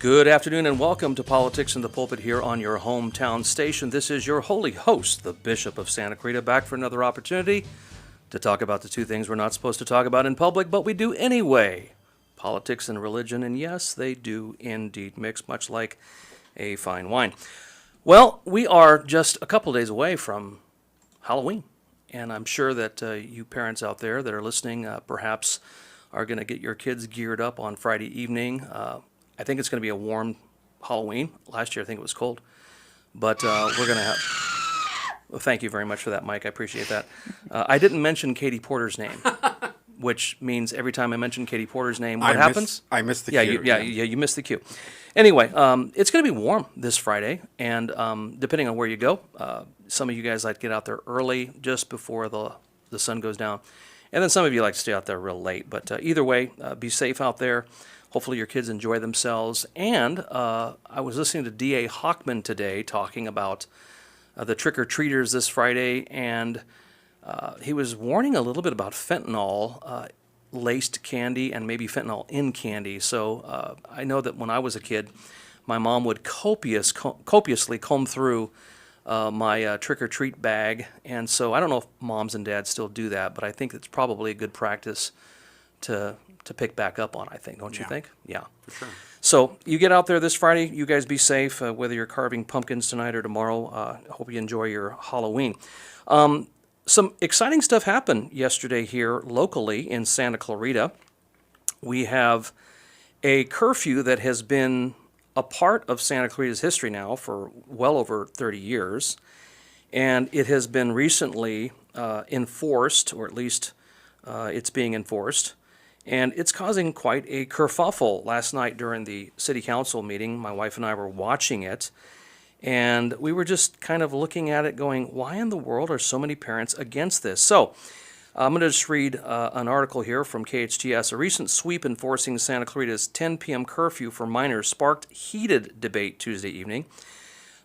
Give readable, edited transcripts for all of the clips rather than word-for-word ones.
Good afternoon and welcome to Politics in the Pulpit here on your hometown station. This is your holy host, the Bishop of Santa Clarita, back for another opportunity to talk about the two things we're not supposed to talk about in public, but we do anyway. Politics and religion, and yes, they do indeed mix, much like a fine wine. Well, we are just a couple days away from Halloween, and I'm sure that you parents out there that are listening perhaps are going to get your kids geared up on Friday evening. I think it's going to be a warm Halloween. Last year, I think it was cold. But we're going to have... Well, thank you very much for that, Mike. I appreciate that. I didn't mention Katie Porter's name, which means every time I mention Katie Porter's name, what happens? I missed the cue. You missed the cue. Anyway, it's going to be warm this Friday, and depending on where you go, some of you guys like to get out there early, just before the sun goes down. And then some of you like to stay out there real late. But either way, be safe out there. Hopefully your kids enjoy themselves. And I was listening to D.A. Hockman today talking about the trick-or-treaters this Friday, and he was warning a little bit about fentanyl-laced candy and maybe fentanyl in candy. So I know that when I was a kid, my mom would copiously comb through my trick-or-treat bag. And so I don't know if moms and dads still do that, but I think it's probably a good practice to pick back up on, I think. Don't you think? Yeah. For sure. So you get out there this Friday. You guys be safe, whether you're carving pumpkins tonight or tomorrow. Hope you enjoy your Halloween. Some exciting stuff happened yesterday here locally in Santa Clarita. We have a curfew that has been a part of Santa Clarita's history now for well over 30 years. And it has been recently enforced, or at least it's being enforced. And it's causing quite a kerfuffle. Last night during the city council meeting, my wife and I were watching it, and we were just kind of looking at it going, why in the world are so many parents against this? So I'm going to just read an article here from KHTS. A recent sweep enforcing Santa Clarita's 10 p.m. curfew for minors sparked heated debate Tuesday evening,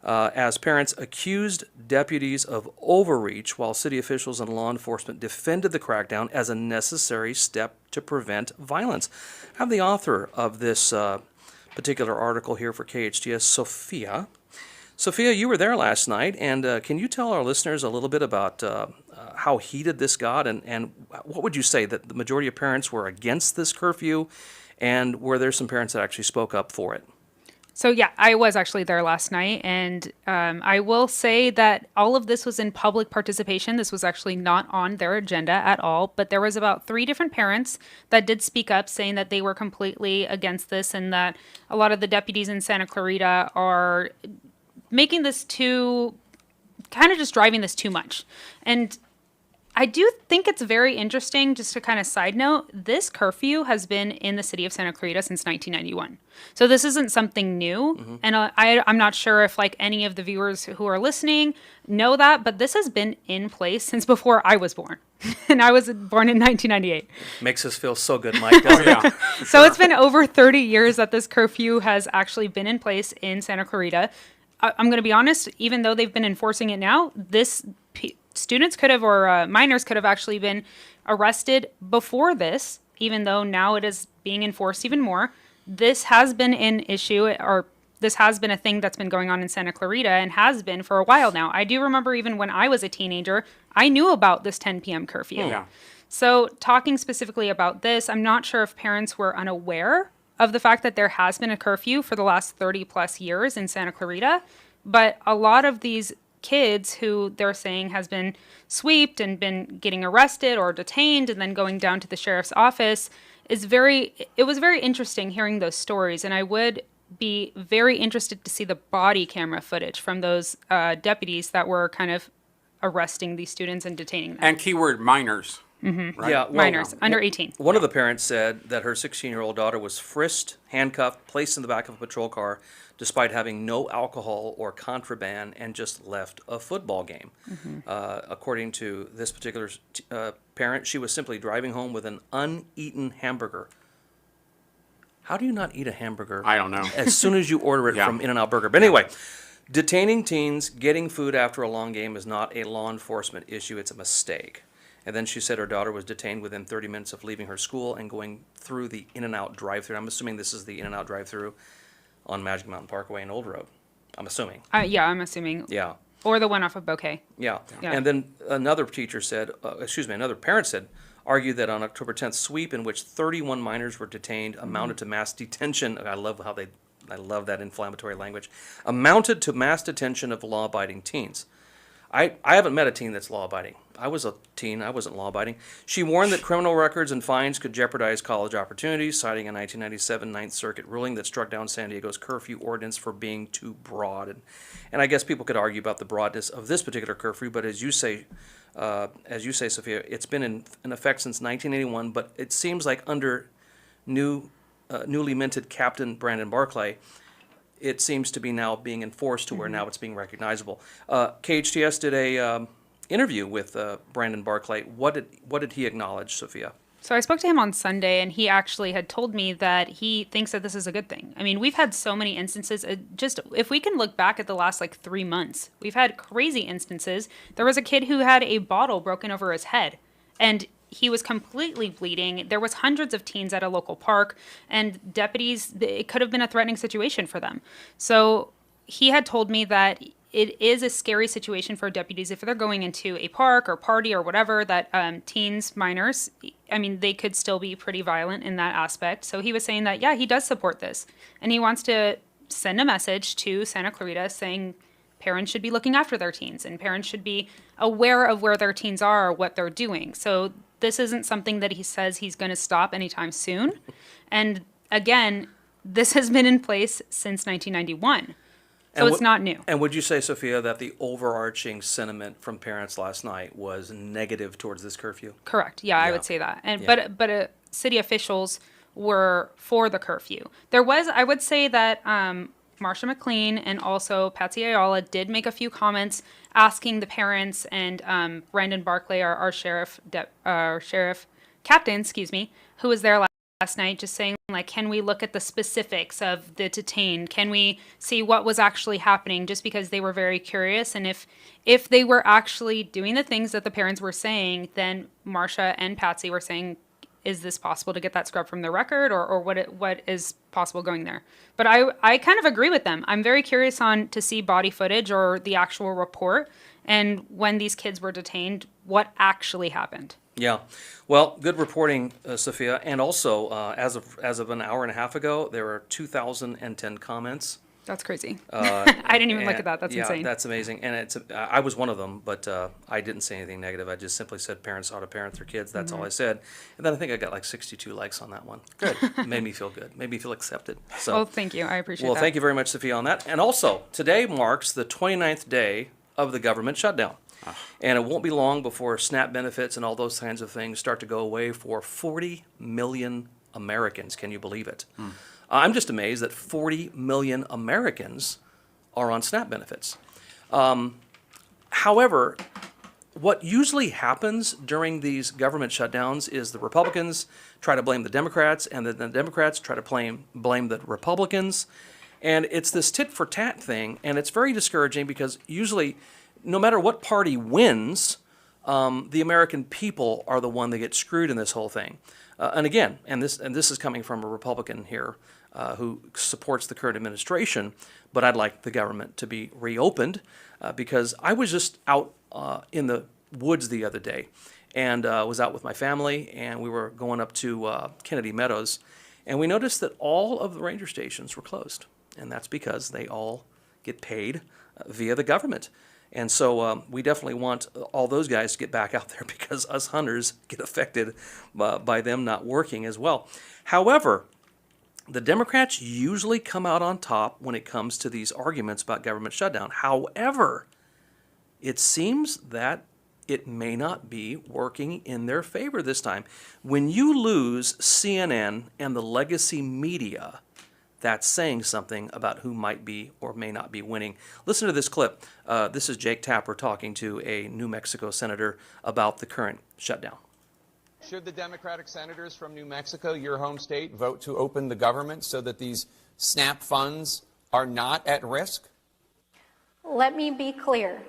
as parents accused deputies of overreach while city officials and law enforcement defended the crackdown as a necessary step to prevent violence. I have the author of this particular article here for KHTS, Sophia. Sophia, you were there last night, and can you tell our listeners a little bit about how heated this got, and what would you say that the majority of parents were against this curfew, and were there some parents that actually spoke up for it? So yeah, I was actually there last night, and I will say that all of this was in public participation. This was actually not on their agenda at all, but there was about 3 different parents that did speak up saying that they were completely against this and that a lot of the deputies in Santa Clarita are making this kind of just driving this too much. And I do think it's very interesting, just to kind of side note, this curfew has been in the city of Santa Clarita since 1991. So this isn't something new. Mm-hmm. And I'm not sure if like any of the viewers who are listening know that, but this has been in place since before I was born. And I was born in 1998. Makes us feel so good, Mike, doesn't it? So it's been over 30 years that this curfew has actually been in place in Santa Clarita. I'm going to be honest, even though they've been enforcing it now, students could have, or minors could have actually been arrested before this, even though now it is being enforced even more. This has been an issue, or this has been a thing that's been going on in Santa Clarita and has been for a while now. I do remember even when I was a teenager, I knew about this 10 p.m. curfew. Yeah. So talking specifically about this, I'm not sure if parents were unaware of the fact that there has been a curfew for the last 30 plus years in Santa Clarita, but a lot of these kids who they're saying has been sweeped and been getting arrested or detained and then going down to the sheriff's office it was very interesting hearing those stories. And I would be very interested to see the body camera footage from those deputies that were kind of arresting these students and detaining them. And keyword minors. Mm-hmm. Right? Yeah, well, minors, under 18. One of the parents said that her 16-year-old daughter was frisked, handcuffed, placed in the back of a patrol car, despite having no alcohol or contraband, and just left a football game. Mm-hmm. According to this particular parent, she was simply driving home with an uneaten hamburger. How do you not eat a hamburger? I don't know. As soon as you order it from In-N-Out Burger. But anyway, detaining teens, getting food after a long game is not a law enforcement issue. It's a mistake. And then she said her daughter was detained within 30 minutes of leaving her school and going through the In-N-Out drive-thru. I'm assuming this is the In-N-Out drive-thru. on Magic Mountain Parkway and Old Road. I'm assuming. Yeah, I'm assuming. Yeah. Or the one off of Bouquet. Yeah. Yeah. And then another another parent said, argued that on October 10th sweep in which 31 minors were detained amounted to mass detention. I love that inflammatory language. Amounted to mass detention of law-abiding teens. I haven't met a teen that's law-abiding. I was a teen. I wasn't law-abiding. She warned that criminal records and fines could jeopardize college opportunities, citing a 1997 Ninth Circuit ruling that struck down San Diego's curfew ordinance for being too broad. And I guess people could argue about the broadness of this particular curfew, but as you say, Sophia, it's been in effect since 1981, but it seems like under newly minted Captain Brandon Barclay, it seems to be now being enforced to where now it's being recognizable. KHTS did a interview with Brandon Barclay. What did he acknowledge, Sophia? So I spoke to him on Sunday, and he actually had told me that he thinks that this is a good thing. I mean, we've had so many instances. Just if we can look back at the last 3 months, we've had crazy instances. There was a kid who had a bottle broken over his head, and he was completely bleeding. There was hundreds of teens at a local park, and deputies, it could have been a threatening situation for them. So he had told me that it is a scary situation for deputies if they're going into a park or party or whatever, that teens, minors, I mean, they could still be pretty violent in that aspect. So he was saying that, yeah, he does support this. And he wants to send a message to Santa Clarita saying parents should be looking after their teens and parents should be aware of where their teens are or what they're doing. So this isn't something that he says he's going to stop anytime soon. And again, this has been in place since 1991. So it's not new. And would you say, Sophia, that the overarching sentiment from parents last night was negative towards this curfew? Correct. Yeah, I would say that. And but city officials were for the curfew. There was, I would say that Marsha McLean and also Patsy Ayala did make a few comments asking the parents and Brandon Barclay, our sheriff captain, who was there last night, just saying, can we look at the specifics of the detained? Can we see what was actually happening? Just because they were very curious. And if they were actually doing the things that the parents were saying, then Marsha and Patsy were saying, is this possible to get that scrubbed from the record, or what is possible going there? But I kind of agree with them. I'm very curious to see body footage or the actual report, and when these kids were detained, what actually happened. Yeah, well, good reporting, Sophia. And also, as of an hour and a half ago, there were 2,010 comments. That's crazy. I didn't even look at that. That's insane. Yeah, that's amazing. And I was one of them, but I didn't say anything negative. I just simply said parents ought to parent their kids. That's all I said. And then I think I got 62 likes on that one. Good. Made me feel good. Made me feel accepted. So, well, thank you. I appreciate that. Well, thank you very much, Sophia, on that. And also, today marks the 29th day of the government shutdown. And it won't be long before SNAP benefits and all those kinds of things start to go away for 40 million Americans. Can you believe it? I'm just amazed that 40 million Americans are on SNAP benefits. However, what usually happens during these government shutdowns is the Republicans try to blame the Democrats, and then the Democrats try to blame the Republicans. And it's this tit for tat thing, and it's very discouraging because usually, no matter what party wins, the American people are the one that gets screwed in this whole thing. And again, and this is coming from a Republican here who supports the current administration, but I'd like the government to be reopened because I was just out in the woods the other day and was out with my family, and we were going up to Kennedy Meadows, and we noticed that all of the ranger stations were closed, and that's because they all get paid via the government. And so we definitely want all those guys to get back out there because us hunters get affected by them not working as well. However, the Democrats usually come out on top when it comes to these arguments about government shutdown. However, it seems that it may not be working in their favor this time. When you lose CNN and the legacy media, that's saying something about who might be or may not be winning. Listen to this clip. This is Jake Tapper talking to a New Mexico senator about the current shutdown. Should the Democratic senators from New Mexico, your home state, vote to open the government so that these SNAP funds are not at risk? Let me be clear.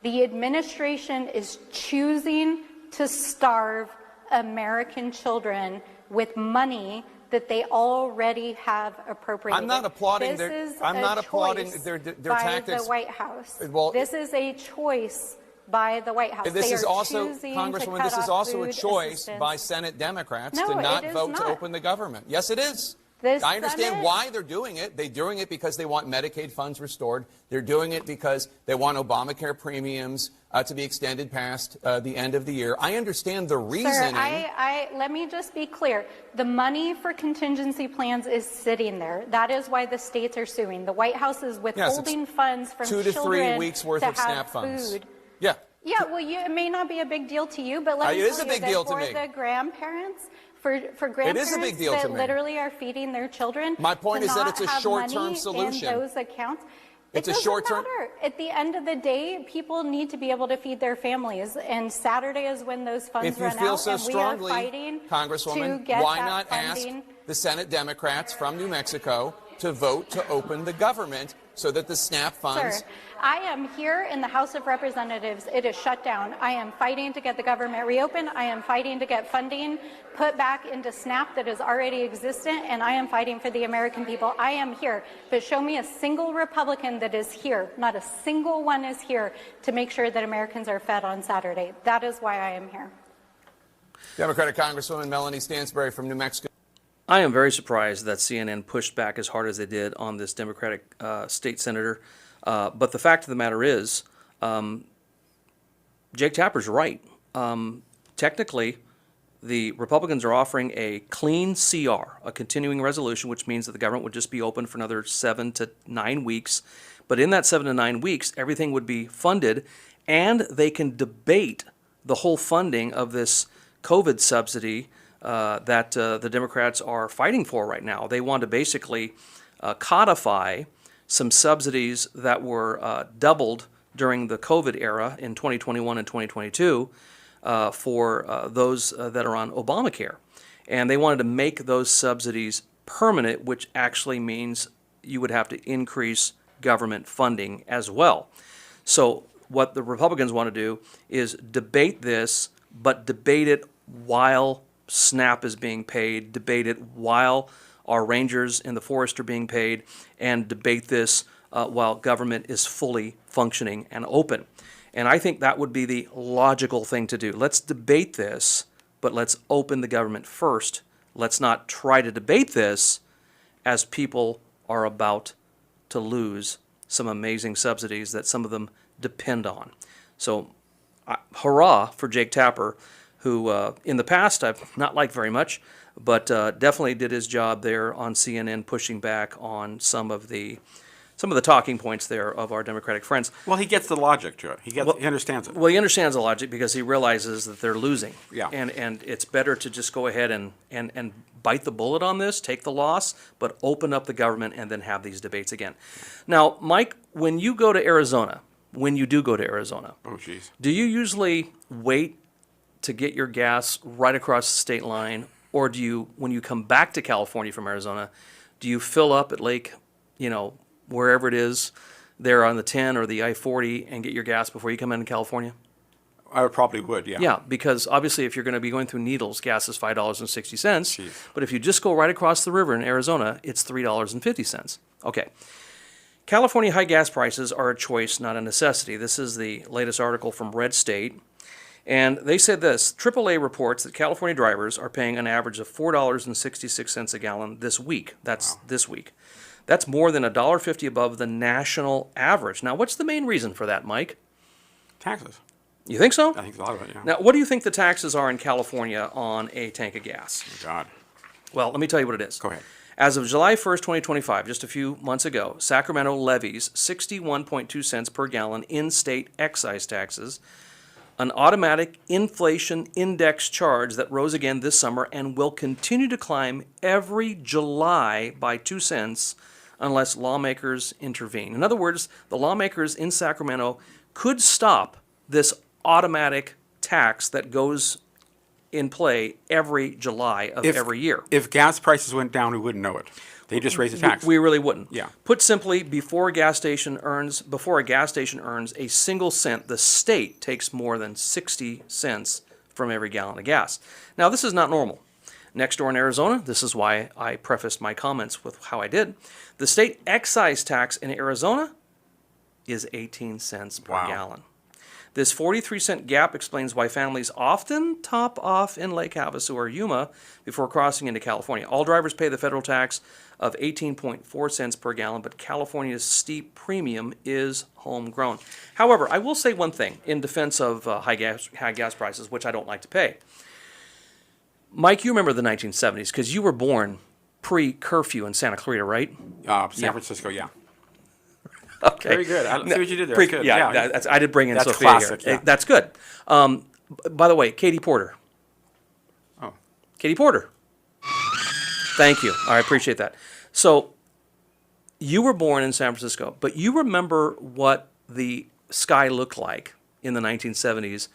The administration is choosing to starve American children with money that they already have appropriated. I'm not applauding this is I'm a not applauding choice their by tactics. the White House. Well, this is a choice by the White House. This They is are also, choosing Congresswoman, to this cut is off also a food choice assistance. by Senate Democrats No, to not it is vote to not. open the government. Yes, it is. The I understand Senate- why they're doing it. They're doing it because they want Medicaid funds restored. They're doing it because they want Obamacare premiums to be extended past the end of the year. I understand the reasoning. Sir, let me just be clear. The money for contingency plans is sitting there. That is why the states are suing. The White House is withholding funds from 2 to 3 children weeks worth to of have SNAP funds. food. Yeah. Yeah, well, it may not be a big deal to you, but let me It is tell a you big that deal to for me. the grandparents, for grandparents big deal that to me. literally are feeding their children, My point to is that not it's a have short-term money solution. in those accounts. It's it a doesn't short-term- matter. At the end of the day, people need to be able to feed their families, and Saturday is when those funds If you run feel out, so and we are strongly, fighting to Congresswoman, get why that not funding. ask the Senate Democrats from New Mexico to vote to open the government so that the SNAP funds... Sir, I am here in the House of Representatives. It is shut down. I am fighting to get the government reopened. I am fighting to get funding put back into SNAP that is already existent, and I am fighting for the American people. I am here. But show me a single Republican that is here. Not a single one is here to make sure that Americans are fed on Saturday. That is why I am here. Democratic Congresswoman Melanie Stansbury from New Mexico. I am very surprised that CNN pushed back as hard as they did on this Democratic state senator. But the fact of the matter is, Jake Tapper's right. Technically, the Republicans are offering a clean CR, a continuing resolution, which means that the government would just be open for another 7 to 9 weeks. But in that 7 to 9 weeks, everything would be funded, and they can debate the whole funding of this COVID subsidy that the Democrats are fighting for right now. They want to basically codify some subsidies that were doubled during the COVID era in 2021 and 2022 for those that are on Obamacare. And they wanted to make those subsidies permanent, which actually means you would have to increase government funding as well. So what the Republicans want to do is debate this, but debate it while SNAP is being paid, debate it while our rangers in the forest are being paid, and debate this while government is fully functioning and open. And I think that would be the logical thing to do. Let's debate this, but let's open the government first. Let's not try to debate this as people are about to lose some amazing subsidies that some of them depend on. So, hurrah for Jake Tapper, who in the past I've not liked very much, but definitely did his job there on CNN, pushing back on some of the talking points there of our Democratic friends. Well, he gets the logic, Joe. He understands it. Well, he understands the logic because he realizes that they're losing. Yeah. And it's better to just go ahead and bite the bullet on this, take the loss, but open up the government and then have these debates again. Now, Mike, when you go to Arizona, oh, jeez, do you usually wait to get your gas right across the state line, or do you, when you come back to California from Arizona, do you fill up at Lake, wherever it is, there on the 10 or the I-40 and get your gas before you come into California? I probably would, yeah. Yeah, because obviously if you're going to be going through Needles, gas is $5.60. Jeez. But if you just go right across the river in Arizona, it's $3.50. Okay. California high gas prices are a choice, not a necessity. This is the latest article from Red State. And they said this: AAA reports that California drivers are paying an average of $4.66 a gallon this week. That's this week. That's more than $1.50 above the national average. Now, what's the main reason for that, Mike? Taxes. You think so? I think a lot of it, yeah. Now, what do you think the taxes are in California on a tank of gas? Oh, God. Well, let me tell you what it is. Go ahead. As of July 1st, 2025, just a few months ago, Sacramento levies 61.2 cents per gallon in-state excise taxes, an automatic inflation index charge that rose again this summer and will continue to climb every July by 2 cents unless lawmakers intervene. In other words, the lawmakers in Sacramento could stop this automatic tax that goes in play every July of every year. If gas prices went down, we wouldn't know it. They just raise the tax. We really wouldn't. Yeah. Put simply, before a gas station earns a single cent, the state takes more than 60 cents from every gallon of gas. Now, this is not normal. Next door in Arizona, this is why I prefaced my comments with how I did. The state excise tax in Arizona is 18 cents per Wow. gallon. This 43-cent gap explains why families often top off in Lake Havasu or Yuma before crossing into California. All drivers pay the federal tax of 18.4 cents per gallon, but California's steep premium is homegrown. However, I will say one thing in defense of high gas prices, which I don't like to pay. Mike, you remember the 1970s because you were born pre-curfew in Santa Clarita, right? San Francisco, yeah. Okay. Very good. I see what you did there. Pre- That's good. yeah, I did bring in That's Sophia classic, here. yeah. That's good. By the way, Katie Porter. Oh. Katie Porter. Thank you. I appreciate that. So, you were born in San Francisco, but you remember what the sky looked like in the 1970s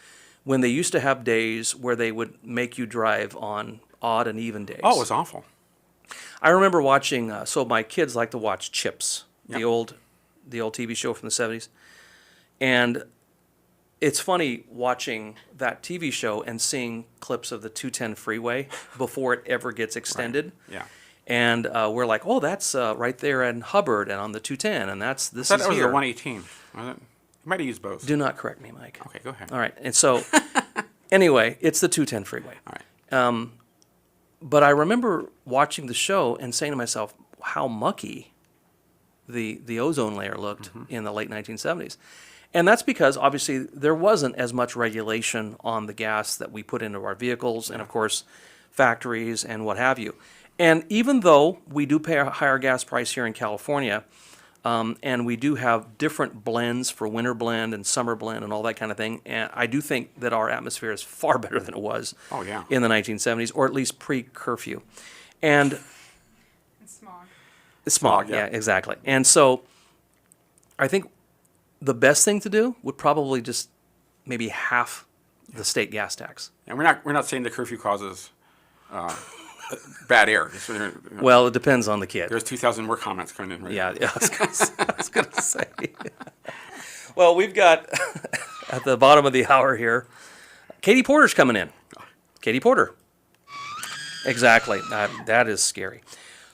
when they used to have days where they would make you drive on odd and even days. Oh, it was awful. I remember watching, so my kids like to watch Chips, the Yep. old TV show from the 70s. And it's funny watching that TV show and seeing clips of the 210 freeway before it ever gets extended. Yeah. And we're like, oh, that's right there in Hubbard and on the 210, and this I is thought it was here. the 118. Was it? You might have used both. Do not correct me, Mike. Okay, go ahead. All right. And so, anyway, it's the 210 freeway. All right. But I remember watching the show and saying to myself, how mucky the ozone layer looked in the late 1970s. And that's because, obviously, there wasn't as much regulation on the gas that we put into our vehicles and, of course, factories and what have you. And even though we do pay a higher gas price here in California, and we do have different blends for winter blend and summer blend and all that kind of thing, and I do think that our atmosphere is far better than it was Oh, yeah. in the 1970s, or at least pre-curfew. And Smog. smog, yeah. yeah, exactly. And so I think the best thing to do would probably just maybe half the state gas tax. And we're not saying the curfew causes bad air. Well, it depends on the kid. There's 2,000 more comments coming in right Yeah, now. yeah, I was gonna say. Well, we've got at the bottom of the hour here, Katie Porter's coming in. Katie Porter. Exactly. That is scary.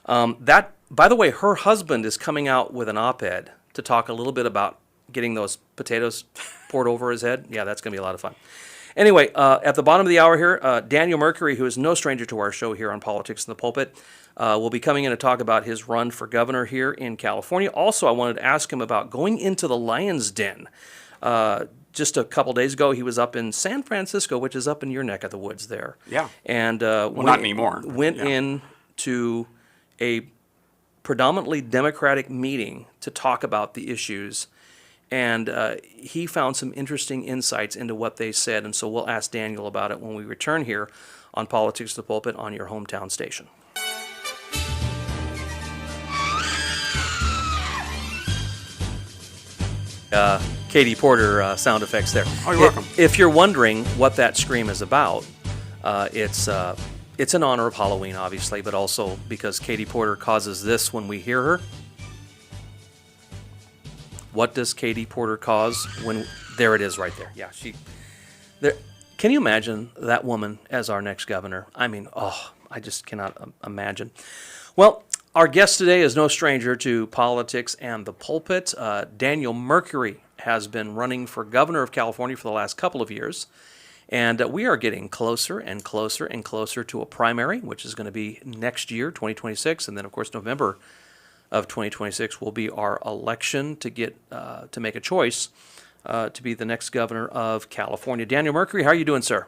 By the way, her husband is coming out with an op-ed to talk a little bit about getting those potatoes poured over his head. Yeah, that's going to be a lot of fun. Anyway, at the bottom of the hour here, Daniel Mercuri, who is no stranger to our show here on Politics in the Pulpit, will be coming in to talk about his run for governor here in California. Also, I wanted to ask him about going into the Lion's Den. Just a couple days ago, he was up in San Francisco, which is up in your neck of the woods there. Yeah. And not anymore, but Went yeah. in to a predominantly Democratic meeting to talk about the issues. And he found some interesting insights into what they said. And so we'll ask Daniel about it when we return here on Politics to the Pulpit on your hometown station. Katie Porter sound effects there. Oh, you're welcome. If you're wondering what that scream is about, it's in honor of Halloween, obviously, but also because Katie Porter causes this when we hear her. What does Katie Porter cause when... There it is right there. Yeah, there. Can you imagine that woman as our next governor? I mean, I just cannot imagine. Well, our guest today is no stranger to politics and the pulpit. Daniel Mercuri has been running for governor of California for the last couple of years. And we are getting closer and closer and closer to a primary, which is going to be next year, 2026. And then, of course, November of 2026 will be our election to get to make a choice to be the next governor of California. Daniel Mercuri, how are you doing, sir?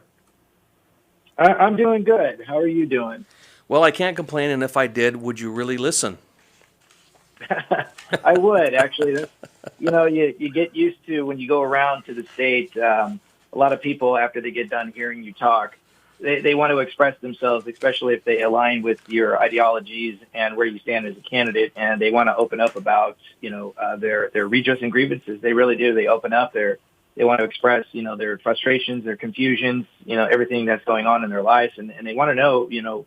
I'm doing good. How are you doing? Well, I can't complain, and if I did, would you really listen? I would, actually. You get used to when you go around to the state, a lot of people, after they get done hearing you talk, they want to express themselves, especially if they align with your ideologies and where you stand as a candidate, and they want to open up about, their redress and grievances. They really do. They open up. They want to express, their frustrations, their confusions, everything that's going on in their lives, and they want to know,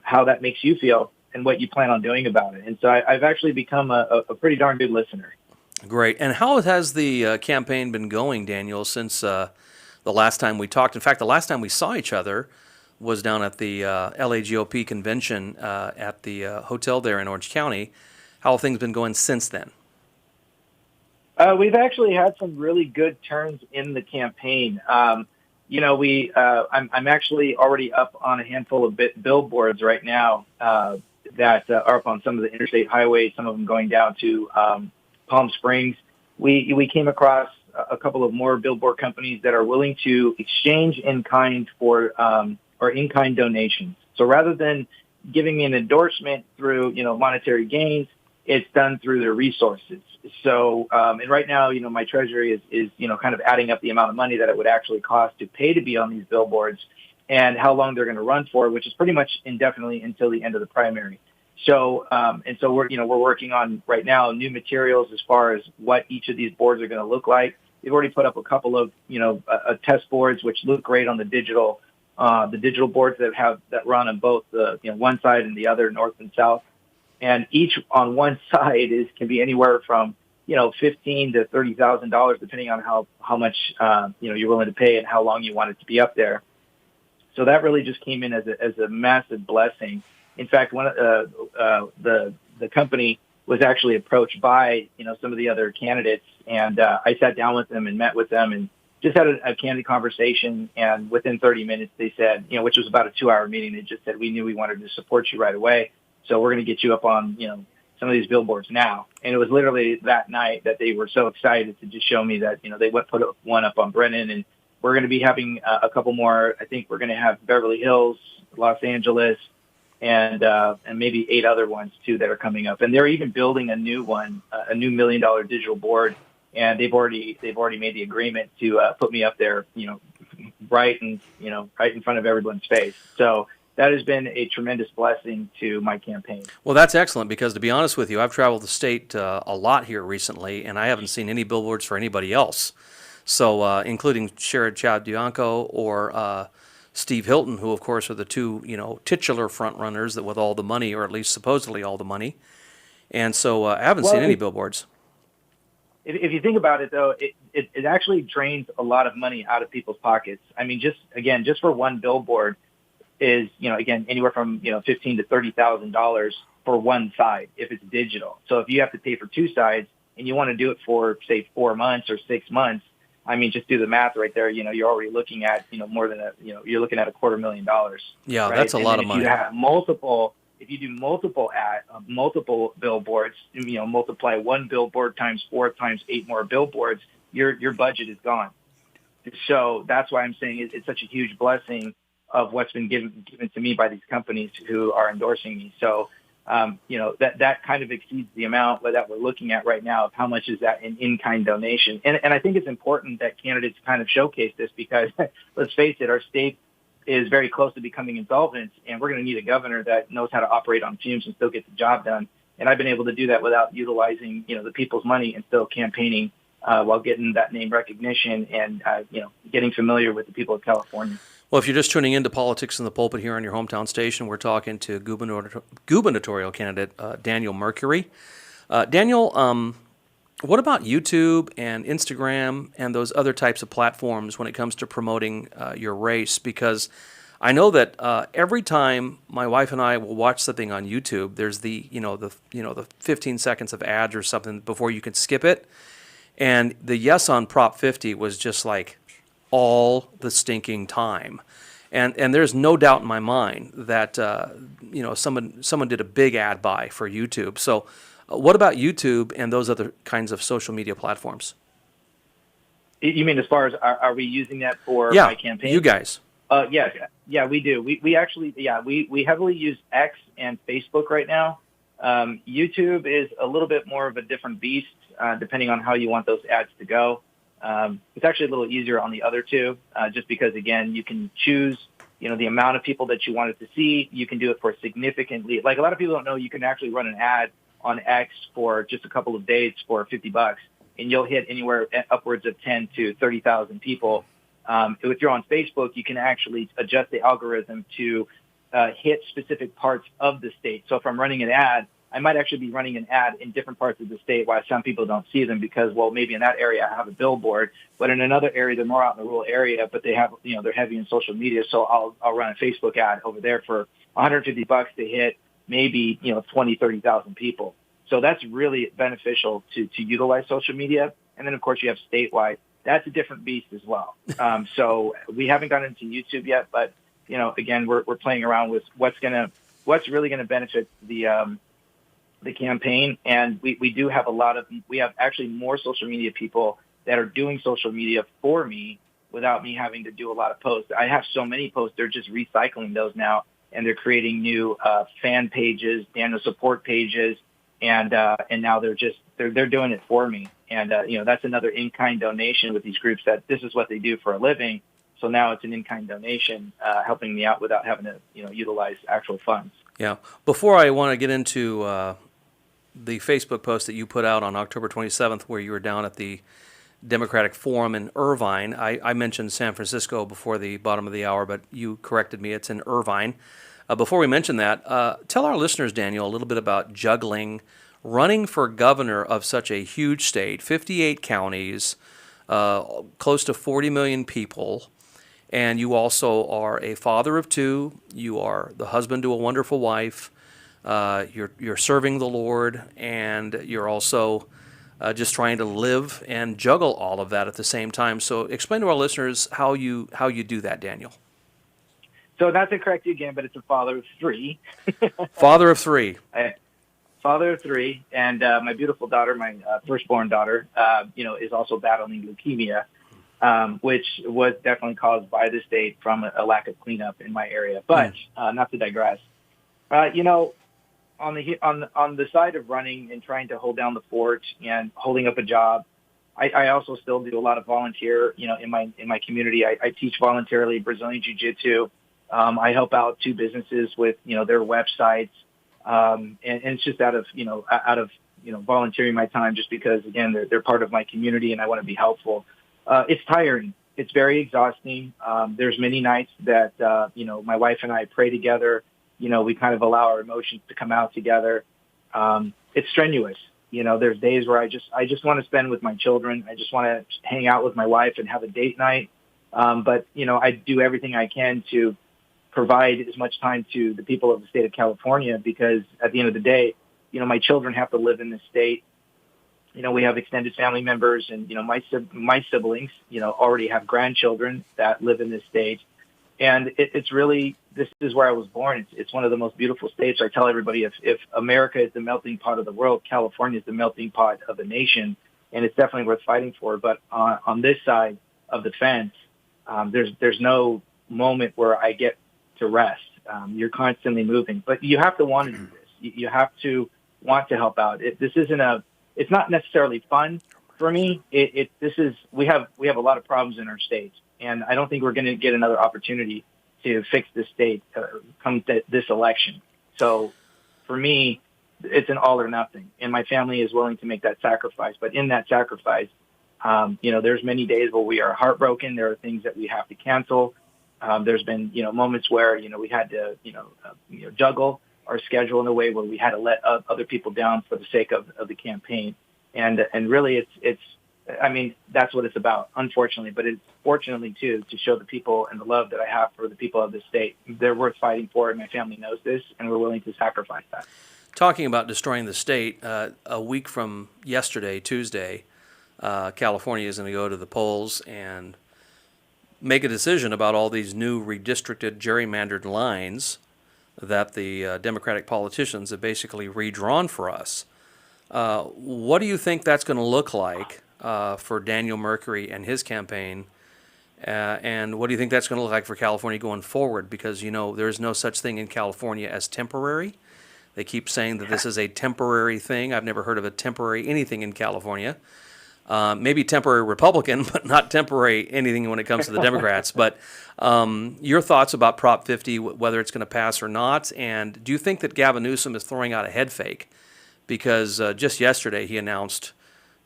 how that makes you feel and what you plan on doing about it. And so I've actually become a pretty darn good listener. Great. And how has the campaign been going, Daniel, since the last time we talked? In fact, the last time we saw each other was down at the LA GOP convention at the hotel there in Orange County. How have things been going since then? We've actually had some really good turns in the campaign. I'm actually already up on a handful of billboards right now that are up on some of the interstate highways, some of them going down to Palm Springs. We came across a couple of more billboard companies that are willing to exchange in kind for or in kind donations. So rather than giving an endorsement through monetary gains, it's done through their resources. So and right now, my treasury is kind of adding up the amount of money that it would actually cost to pay to be on these billboards and how long they're going to run for, which is pretty much indefinitely until the end of the primary. So so we're working on right now new materials as far as what each of these boards are going to look like. They've already put up a couple of test boards which look great on the digital boards that run on both the one side and the other, north and south. And each on one side can be anywhere from $15,000 to $30,000 depending on how much you're willing to pay and how long you want it to be up there. So that really just came in as a massive blessing. In fact, one of the company was actually approached by some of the other candidates, and I sat down with them and met with them and just had a candid conversation. And within 30 minutes, they said, which was about a 2-hour meeting, they just said, we knew we wanted to support you right away, so we're going to get you up on some of these billboards now. And it was literally that night that they were so excited to just show me that they put one up on Brennan, and we're going to be having a couple more. I think we're going to have Beverly Hills, Los Angeles, and maybe 8 other ones too that are coming up. And they're even building a new one, a new $1 million digital board, and they've already made the agreement to put me up there, right in front of everyone's face. So that has been a tremendous blessing to my campaign. Well, that's excellent because, to be honest with you, I've traveled the state a lot here recently, and I haven't seen any billboards for anybody else. So, including Sherrod Chad-Bianco or Steve Hilton, who, of course, are the two, titular front runners that with all the money, or at least supposedly all the money. And so I haven't seen any billboards. If you think about it, though, it actually drains a lot of money out of people's pockets. I mean, just for one billboard is, anywhere from, $15,000 to $30,000 for one side if it's digital. So if you have to pay for 2 sides and you want to do it for, say, 4 months or 6 months, I mean, just do the math right there. You're already looking at, more than you're looking at $250,000. Yeah, right? That's a lot of money. If you do multiple billboards, multiply one billboard times 4 times 8 more billboards, your budget is gone. So that's why I'm saying it's such a huge blessing of what's been given to me by these companies who are endorsing me. So, that kind of exceeds the amount that we're looking at right now of how much is that in-kind donation. And I think it's important that candidates kind of showcase this because, let's face it, our state is very close to becoming insolvent, and we're going to need a governor that knows how to operate on fumes and still get the job done. And I've been able to do that without utilizing, the people's money and still campaigning while getting that name recognition and, getting familiar with the people of California. Well, if you're just tuning into Politics in the Pulpit here on your hometown station, we're talking to Gubernatorial Candidate Daniel Mercuri. Daniel, what about YouTube and Instagram and those other types of platforms when it comes to promoting your race? Because I know that every time my wife and I will watch something on YouTube, there's the 15 seconds of ads or something before you can skip it. And the yes on Prop 50 was just like all the stinking time. And there's no doubt in my mind that someone did a big ad buy for YouTube. So what about YouTube and those other kinds of social media platforms? You mean as far as are we using that for my campaign? You guys. Yeah, we do. We actually we heavily use X and Facebook right now. YouTube is a little bit more of a different beast depending on how you want those ads to go. It's actually a little easier on the other two, just because, again, you can choose, the amount of people that you want it to see. You can do it for significantly. Like a lot of people don't know, you can actually run an ad on X for just a couple of days for $50, and you'll hit anywhere upwards of 10 to 30,000 people. If you're on Facebook, you can actually adjust the algorithm to hit specific parts of the state. So if I'm running an ad I might actually be running an ad in different parts of the state while some people don't see them because, well, maybe in that area I have a billboard, but in another area they're more out in the rural area, but they have, they're heavy in social media. So I'll run a Facebook ad over there for $150 to hit maybe 20-30,000 people. So that's really beneficial to utilize social media. And then of course you have statewide. That's a different beast as well. So we haven't gotten into YouTube yet, but again, we're playing around with what's really gonna benefit the campaign. And we do have we have actually more social media people that are doing social media for me without me having to do a lot of posts. I have so many posts, they're just recycling those now, and they're creating new fan pages, Daniel support pages, and now they're doing it for me. And that's another in-kind donation with these groups that this is what they do for a living. So now it's an in-kind donation helping me out without having to utilize actual funds. Yeah. Before I want to get into the Facebook post that you put out on October 27th, where you were down at the Democratic Forum in Irvine. I mentioned San Francisco before the bottom of the hour, but you corrected me. It's in Irvine. Before we mention that, tell our listeners, Daniel, a little bit about juggling, running for governor of such a huge state, 58 counties, close to 40 million people, and you also are a father of two. You are the husband to a wonderful wife. You're serving the Lord, and you're also just trying to live and juggle all of that at the same time. So explain to our listeners how you do that, Daniel. So not to correct you again, but it's a father of three. Father of three. Father of three, and my beautiful daughter, my firstborn daughter, is also battling leukemia, which was definitely caused by the state from a lack of cleanup in my area. But not to digress, on the side of running and trying to hold down the fort and holding up a job, I also still do a lot of volunteer. In my community, I teach voluntarily Brazilian Jiu-Jitsu. I help out two businesses with their websites, and it's just out of volunteering my time, just because again they're part of my community and I want to be helpful. It's tiring. It's very exhausting. There's many nights that my wife and I pray together. We kind of allow our emotions to come out together. It's strenuous. There's days where I just want to spend with my children. I just want to hang out with my wife and have a date night. But I do everything I can to provide as much time to the people of the state of California, because at the end of the day, my children have to live in this state. We have extended family members, and my siblings, already have grandchildren that live in this state. And it's really, this is where I was born. It's one of the most beautiful states. I tell everybody, if America is the melting pot of the world, California is the melting pot of the nation, and it's definitely worth fighting for. But on this side of the fence, there's no moment where I get to rest. You're constantly moving, but you have to want to do this. You have to want to help out. It's not necessarily fun for me. We have a lot of problems in our state, and I don't think we're going to get another opportunity to fix this state come this election. So for me, it's an all or nothing, and my family is willing to make that sacrifice. But in that sacrifice, there's many days where we are heartbroken. There are things that we have to cancel. There's been, moments where, we had to, juggle our schedule in a way where we had to let other people down for the sake of the campaign. And really that's what it's about, unfortunately, but it's fortunately too, to show the people and the love that I have for the people of this state. They're worth fighting for, and my family knows this, and we're willing to sacrifice that. Talking about destroying the state, a week from yesterday, Tuesday, California is going to go to the polls and make a decision about all these new redistricted, gerrymandered lines that the Democratic politicians have basically redrawn for us. What do you think that's going to look like for Daniel Mercuri and his campaign? And what do you think that's going to look like for California going forward? Because, there's no such thing in California as temporary. They keep saying that this is a temporary thing. I've never heard of a temporary anything in California. Maybe temporary Republican, but not temporary anything when it comes to the Democrats. But your thoughts about Prop 50, whether it's going to pass or not, and do you think that Gavin Newsom is throwing out a head fake? Because just yesterday he announced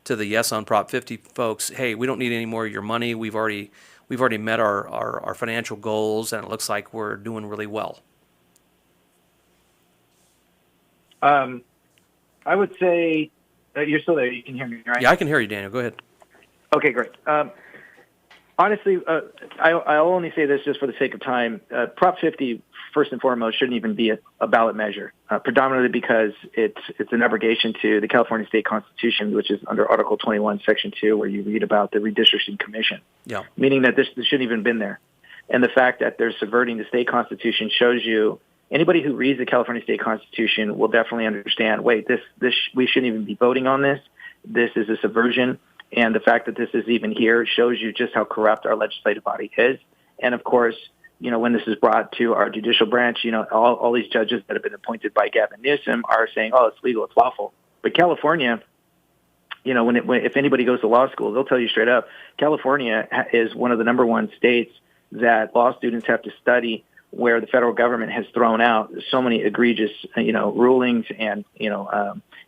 to the Yes on Prop 50 folks, hey, we don't need any more of your money. We've already met our financial goals, and it looks like we're doing really well. I would say you're still there. You can hear me, right? Yeah, I can hear you, Daniel. Go ahead. Okay, great. Honestly, I'll only say this just for the sake of time. Prop 50, first and foremost, shouldn't even be a ballot measure, predominantly because it's an abrogation to the California State Constitution, which is under Article 21, Section 2, where you read about the redistricting commission, meaning that this shouldn't even been there. And the fact that they're subverting the state constitution shows you anybody who reads the California State Constitution will definitely understand, wait, this we shouldn't even be voting on this. This is a subversion. And the fact that this is even here shows you just how corrupt our legislative body is. And of course, when this is brought to our judicial branch, all these judges that have been appointed by Gavin Newsom are saying, oh, it's legal, it's lawful. But California, if anybody goes to law school, they'll tell you straight up, California is one of the number one states that law students have to study, where the federal government has thrown out so many egregious, rulings and,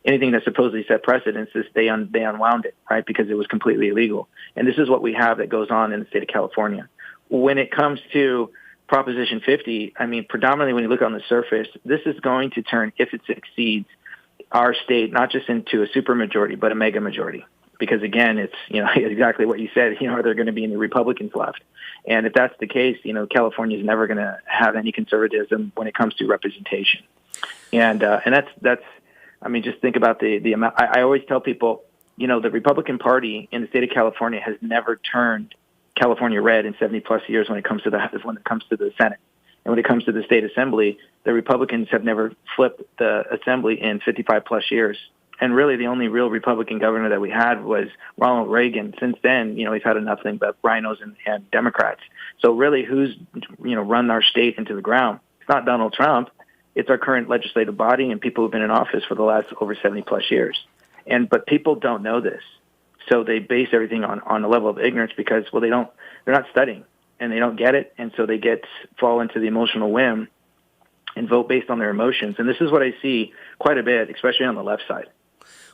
anything that supposedly set precedents, they unwound it, right, because it was completely illegal. And this is what we have that goes on in the state of California. When it comes to Proposition 50, predominantly when you look on the surface, this is going to turn, if it succeeds, our state not just into a supermajority, but a mega majority. Because again, it's exactly what you said. Are there going to be any Republicans left? And if that's the case, California is never going to have any conservatism when it comes to representation. And that's. Just think about the amount. I always tell people, the Republican Party in the state of California has never turned California red in 70 plus years when it comes to the Senate. And when it comes to the state assembly, the Republicans have never flipped the assembly in 55 plus years. And really, the only real Republican governor that we had was Ronald Reagan. Since then, we've had nothing but rhinos and Democrats. So really, who's run our state into the ground? It's not Donald Trump. It's our current legislative body and people who've been in office for the last over 70 plus years. But people don't know this. So they base everything on a level of ignorance because, they're not studying and they don't get it. And so they fall into the emotional whim and vote based on their emotions. And this is what I see quite a bit, especially on the left side.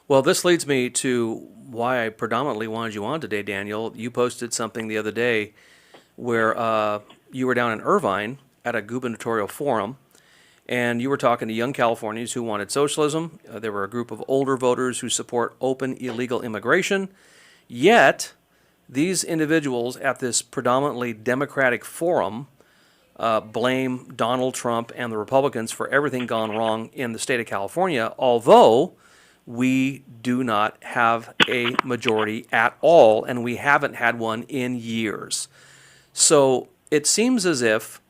Well, this leads me to why I predominantly wanted you on today, Daniel. You posted something the other day where you were down in Irvine at a gubernatorial forum, and you were talking to young Californians who wanted socialism. There were a group of older voters who support open illegal immigration. Yet, these individuals at this predominantly Democratic forum blame Donald Trump and the Republicans for everything gone wrong in the state of California, although we do not have a majority at all, and we haven't had one in years. So it seems as if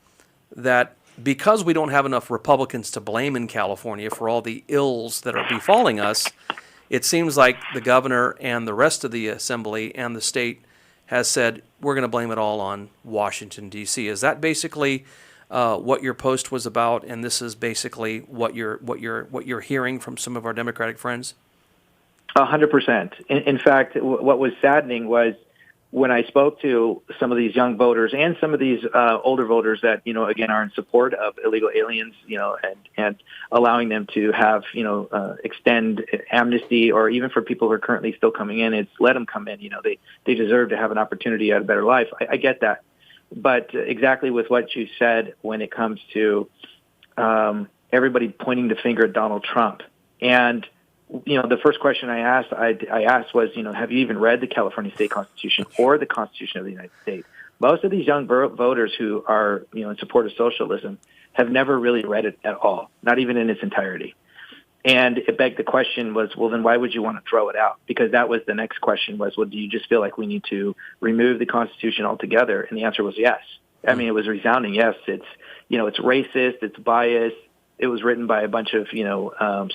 that because we don't have enough Republicans to blame in California for all the ills that are befalling us, it seems like the governor and the rest of the assembly and the state has said, we're going to blame it all on Washington, D.C. Is that basically what your post was about, and this is basically what you're hearing from some of our Democratic friends? 100%. In fact, what was saddening was when I spoke to some of these young voters and some of these older voters that, again, are in support of illegal aliens, and allowing them to have, extend amnesty, or even for people who are currently still coming in, it's let them come in. They deserve to have an opportunity at a better life. I get that. But exactly with what you said when it comes to everybody pointing the finger at Donald Trump. And the first question I asked was, have you even read the California State Constitution or the Constitution of the United States? Most of these young voters who are, in support of socialism have never really read it at all, not even in its entirety. And it begged the question was, well, then why would you want to throw it out? Because that was the next question was, well, do you just feel like we need to remove the Constitution altogether? And the answer was yes. I mean, it was resounding yes. It's, it's racist, it's biased. It was written by a bunch of,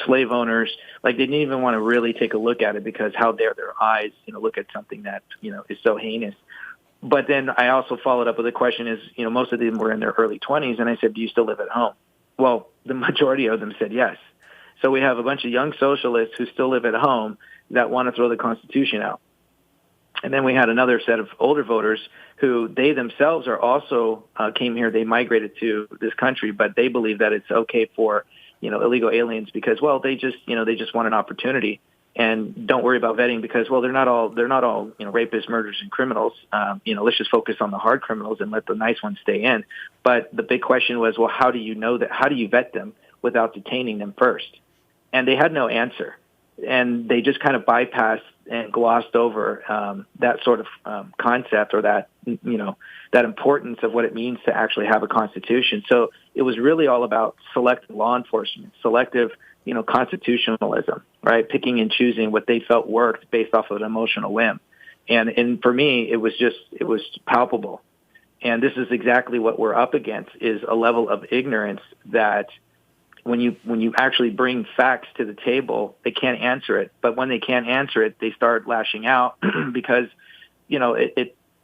slave owners. Like, they didn't even want to really take a look at it because how dare their eyes, look at something that, is so heinous. But then I also followed up with the question is, most of them were in their early 20s. And I said, do you still live at home? Well, the majority of them said yes. So we have a bunch of young socialists who still live at home that want to throw the Constitution out. And then we had another set of older voters who they themselves are also came here. They migrated to this country, but they believe that it's okay for, illegal aliens because, well, they just want an opportunity, and don't worry about vetting because, well, they're not all rapists, murderers, and criminals. Let's just focus on the hard criminals and let the nice ones stay in. But the big question was, well, how do you know that? How do you vet them without detaining them first? And they had no answer. and they just kind of bypassed and glossed over that sort of concept, or that, that importance of what it means to actually have a constitution. So it was really all about selective law enforcement, selective, constitutionalism, right? Picking and choosing what they felt worked based off of an emotional whim. And for me, it was palpable. And this is exactly what we're up against, is a level of ignorance that when you actually bring facts to the table, they can't answer it. But when they can't answer it, they start lashing out because,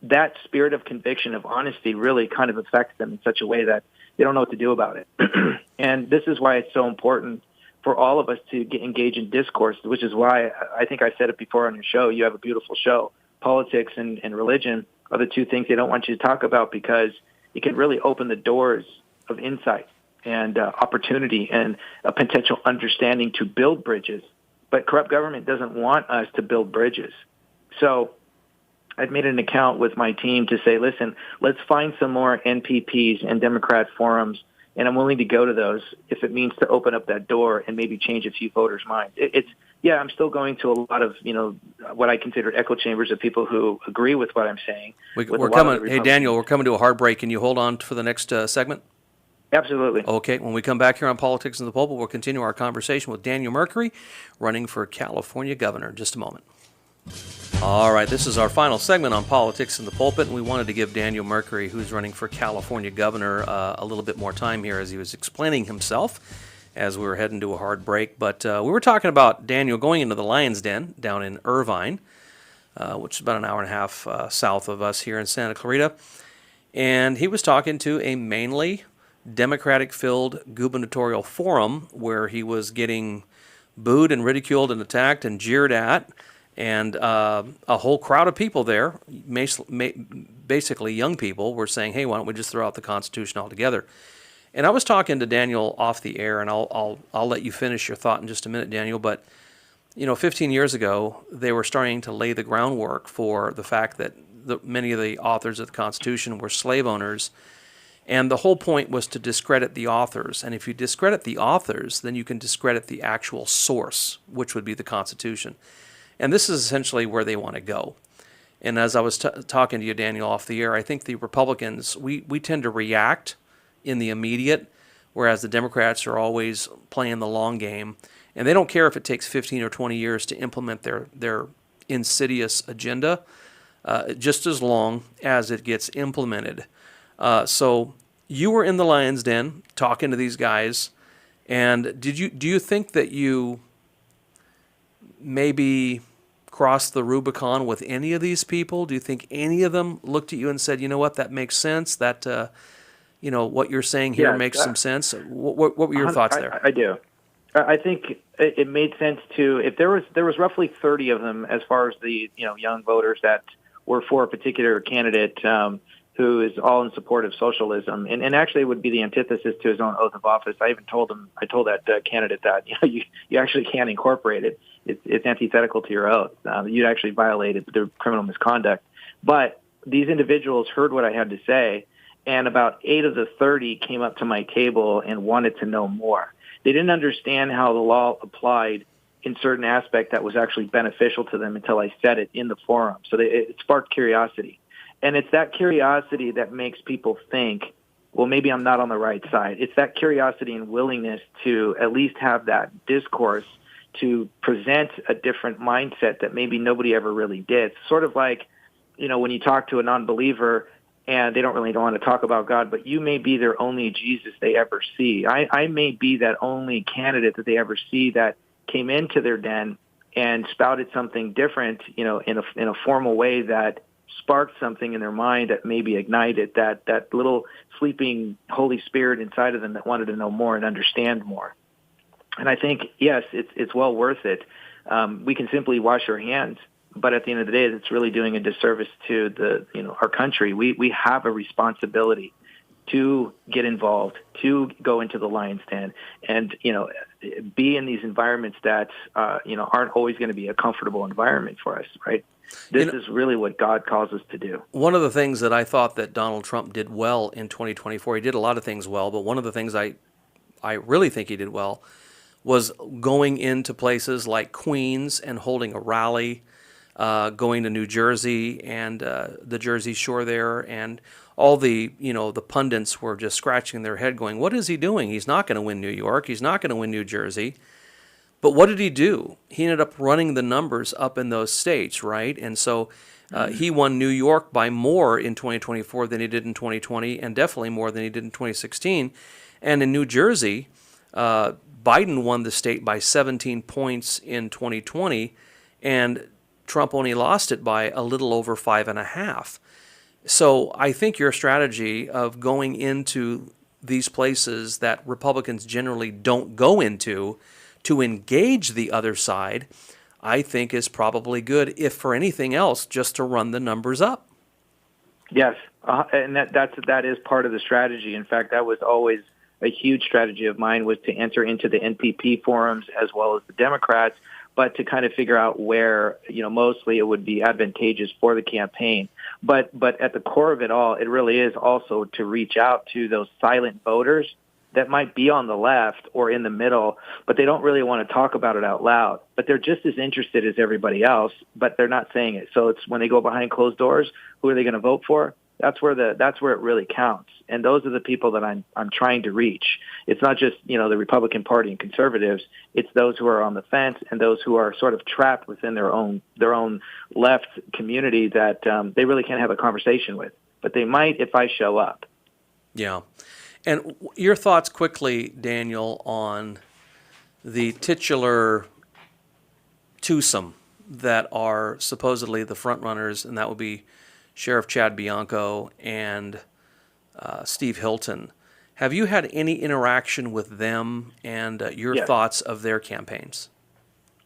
that spirit of conviction, of honesty, really kind of affects them in such a way that they don't know what to do about it. And this is why it's so important for all of us to engage in discourse, which is why I think I said it before on your show. You have a beautiful show. Politics and religion are the two things they don't want you to talk about, because it can really open the doors of insight and opportunity and a potential understanding to build bridges. But corrupt government doesn't want us to build bridges. So I've made an account with my team to say, listen, let's find some more NPPs and Democrat forums, and I'm willing to go to those if it means to open up that door and maybe change a few voters' minds. I'm still going to a lot of, what I consider echo chambers of people who agree with what I'm saying. We're coming. Hey, Daniel, we're coming to a hard break. Can you hold on for the next segment? Absolutely. Okay. When we come back here on Politics in the Pulpit, we'll continue our conversation with Daniel Mercuri, running for California governor. In just a moment. All right, this is our final segment on Politics in the Pulpit, and we wanted to give Daniel Mercuri, who's running for California governor, a little bit more time here as he was explaining himself as we were heading to a hard break. But we were talking about Daniel going into the Lion's Den down in Irvine, which is about an hour and a half south of us here in Santa Clarita, and he was talking to a mainly Democratic-filled gubernatorial forum where he was getting booed and ridiculed and attacked and jeered at. And a whole crowd of people there, basically young people, were saying, hey, why don't we just throw out the Constitution altogether? And I was talking to Daniel off the air, and I'll let you finish your thought in just a minute, Daniel. But, 15 years ago, they were starting to lay the groundwork for the fact that many of the authors of the Constitution were slave owners. And the whole point was to discredit the authors. And if you discredit the authors, then you can discredit the actual source, which would be the Constitution. And this is essentially where they want to go. And as I was talking to you, Daniel, off the air, I think the Republicans, we tend to react in the immediate, whereas the Democrats are always playing the long game. And they don't care if it takes 15 or 20 years to implement their insidious agenda, just as long as it gets implemented. So you were in the Lion's Den talking to these guys, and do you think that you maybe crossed the Rubicon with any of these people? Do you think any of them looked at you and said, you know what, that makes sense, that what you're saying here makes some sense? What were your thoughts there? I do. I think it made sense to, if there was roughly 30 of them as far as the young voters that were for a particular candidate who is all in support of socialism, and actually it would be the antithesis to his own oath of office. I told that candidate that you actually can't incorporate it. It's antithetical to your oath. You'd actually violated the criminal misconduct. But these individuals heard what I had to say, and about 8 of the 30 came up to my table and wanted to know more. They didn't understand how the law applied in certain aspect that was actually beneficial to them until I said it in the forum. So it sparked curiosity. And it's that curiosity that makes people think, well, maybe I'm not on the right side. It's that curiosity and willingness to at least have that discourse to present a different mindset that maybe nobody ever really did. Sort of like, when you talk to a non-believer and they don't want to talk about God, but you may be their only Jesus they ever see. I may be that only candidate that they ever see that came into their den and spouted something different, in a formal way that sparked something in their mind that maybe ignited that little sleeping Holy Spirit inside of them that wanted to know more and understand more. And I think, yes, it's well worth it. We can simply wash our hands, but at the end of the day, it's really doing a disservice to our country. We have a responsibility to get involved, to go into the Lion's Den, and be in these environments that aren't always going to be a comfortable environment for us, right? This is really what God calls us to do. One of the things that I thought that Donald Trump did well in 2024, he did a lot of things well, but one of the things I really think he did well was going into places like Queens and holding a rally, going to New Jersey and the Jersey Shore there, and all the the pundits were just scratching their head, going, "What is he doing? He's not going to win New York. He's not going to win New Jersey." But what did he do? He ended up running the numbers up in those states, right? And so he won New York by more in 2024 than he did in 2020, and definitely more than he did in 2016. And in New Jersey, Biden won the state by 17 points in 2020, and Trump only lost it by a little over 5.5. So I think your strategy of going into these places that Republicans generally don't go into to engage the other side, I think is probably good, if for anything else, just to run the numbers up. Yes, and that is part of the strategy. In fact, that was always a huge strategy of mine, was to enter into the NPP forums as well as the Democrats, but to kind of figure out where, mostly it would be advantageous for the campaign. But at the core of it all, it really is also to reach out to those silent voters that might be on the left or in the middle, but they don't really want to talk about it out loud. But they're just as interested as everybody else, but they're not saying it. So it's when they go behind closed doors, who are they going to vote for? That's where it really counts. And those are the people that I'm trying to reach. It's not just, the Republican Party and conservatives. It's those who are on the fence and those who are sort of trapped within their own left community that they really can't have a conversation with. But they might if I show up. Yeah. And your thoughts quickly, Daniel, on the titular twosome that are supposedly the front runners, and that would be Sheriff Chad Bianco and Steve Hilton. Have you had any interaction with them and your Yes. thoughts of their campaigns?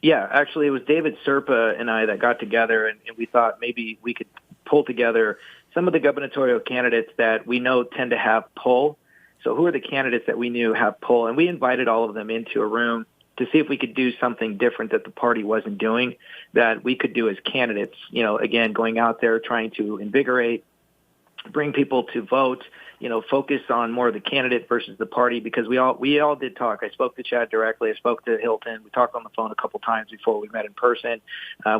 Yeah, actually, it was David Serpa and I that got together, and we thought maybe we could pull together some of the gubernatorial candidates that we know tend to have pull. So who are the candidates that we knew have pull? And we invited all of them into a room to see if we could do something different that the party wasn't doing, that we could do as candidates. Again, going out there, trying to invigorate, bring people to vote, focus on more of the candidate versus the party, because we all did talk. I spoke to Chad directly. I spoke to Hilton. We talked on the phone a couple times before we met in person.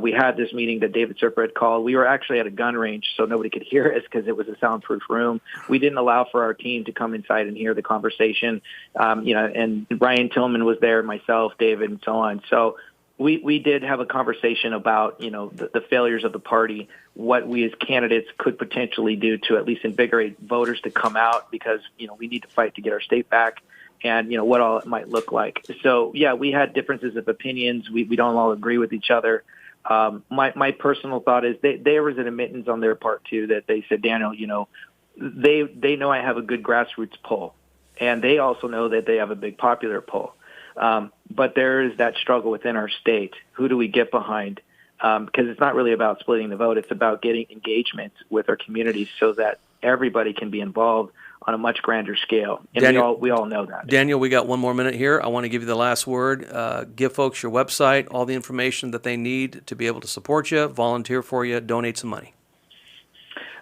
We had this meeting that David Serpa had called. We were actually at a gun range, so nobody could hear us because it was a soundproof room. We didn't allow for our team to come inside and hear the conversation. And Brian Tillman was there, myself, David, and so on. So we did have a conversation about, the failures of the party, what we as candidates could potentially do to at least invigorate voters to come out, because, we need to fight to get our state back, and, what all it might look like. So, yeah, we had differences of opinions. We don't all agree with each other. My personal thought is there was an admittance on their part, too, that they said, Daniel, they know I have a good grassroots pull, and they also know that they have a big popular pull. But there is that struggle within our state. Who do we get behind? Because it's not really about splitting the vote. It's about getting engagement with our communities so that everybody can be involved on a much grander scale. And Daniel, we all know that. Daniel, we got one more minute here. I want to give you the last word. Give folks your website, all the information that they need to be able to support you, volunteer for you, donate some money.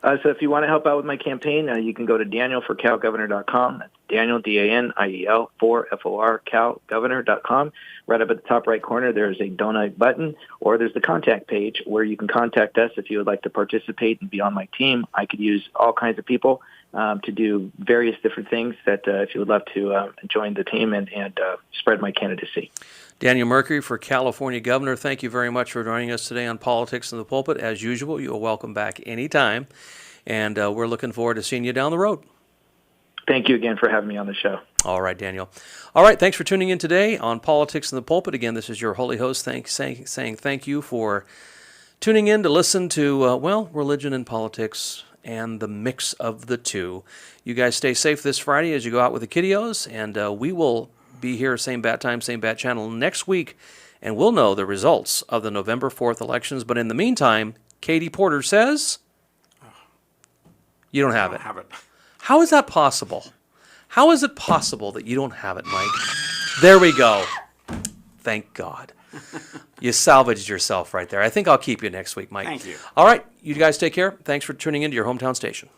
So if you want to help out with my campaign, you can go to danielforcalgovernor.com. That's Daniel, D-A-N-I-E-L, for F-O-R, calgovernor.com. Right up at the top right corner, there's a donate button, or there's the contact page where you can contact us if you would like to participate and be on my team. I could use all kinds of people to do various different things that if you would love to join the team and spread my candidacy. Daniel Mercuri for California Governor, thank you very much for joining us today on Politics in the Pulpit. As usual, you're welcome back anytime, and we're looking forward to seeing you down the road. Thank you again for having me on the show. All right, Daniel. All right, thanks for tuning in today on Politics in the Pulpit. Again, this is your holy host saying thank you for tuning in to listen to, religion and politics and the mix of the two. You guys stay safe this Friday as you go out with the kiddios, and we will be here same bat time, same bat channel next week, and we'll know the results of the November 4th elections. But in the meantime, Katie Porter says you don't have it. How is that possible? How is it possible that you don't have it, Mike? There we go. Thank God. You salvaged yourself right there. I think I'll keep you next week, Mike. Thank you. All right, you guys take care. Thanks for tuning into your hometown station.